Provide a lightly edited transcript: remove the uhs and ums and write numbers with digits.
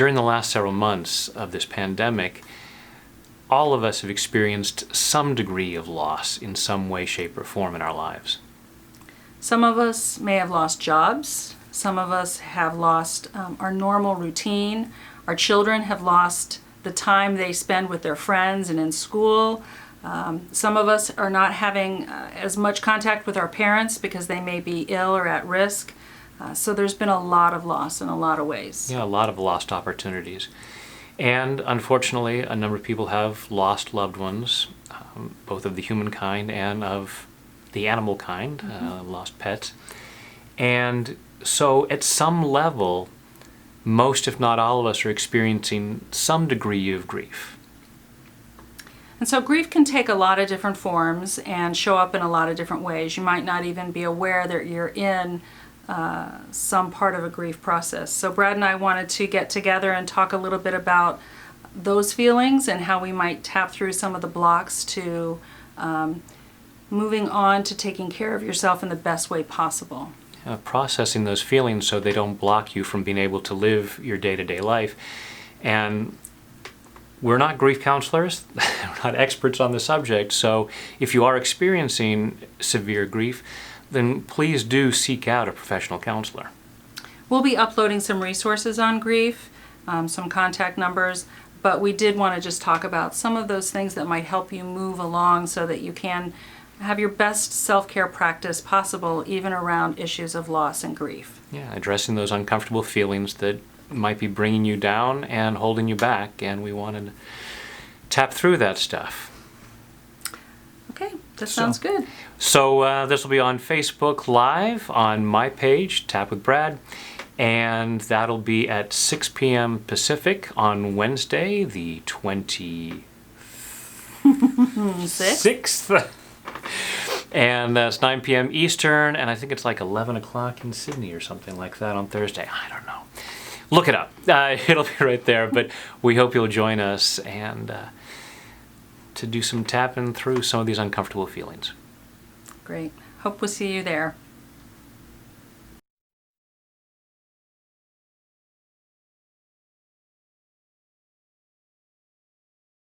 during the last several months of this pandemic, all of us have experienced some degree of loss in some way, shape, or form in our lives. Some of us may have lost jobs. Some of us have lost our normal routine. Our children have lost the time they spend with their friends and in school. Some of us are not having as much contact with our parents because they may be ill or at risk. So there's been a lot of loss in a lot of ways. Yeah, a lot of lost opportunities. And unfortunately, a number of people have lost loved ones, both of the human kind and of the animal kind, lost pets. And so at some level, most if not all of us are experiencing some degree of grief. And so grief can take a lot of different forms and show up in a lot of different ways. You might not even be aware that you're in some part of a grief process. So Brad and I wanted to get together and talk a little bit about those feelings and how we might tap through some of the blocks to moving on to taking care of yourself in the best way possible. Processing those feelings so they don't block you from being able to live your day-to-day life. And we're not grief counselors, we're not experts on the subject, so if you are experiencing severe grief, then please do seek out a professional counselor. We'll be uploading some resources on grief, some contact numbers, but we did want to just talk about some of those things that might help you move along so that you can have your best self-care practice possible even around issues of loss and grief. Yeah, addressing those uncomfortable feelings that might be bringing you down and holding you back, and we wanted to tap through that stuff. Okay, that sounds good. So this will be on Facebook Live on my page, Tap with Brad, and that'll be at 6 p.m. Pacific on Wednesday, the 26th. And that's 9 p.m. Eastern, and I think it's like 11 o'clock in Sydney or something like that on Thursday. I don't know. Look it up. It'll be right there, but we hope you'll join us and to do some tapping through some of these uncomfortable feelings. Great. Hope we'll see you there.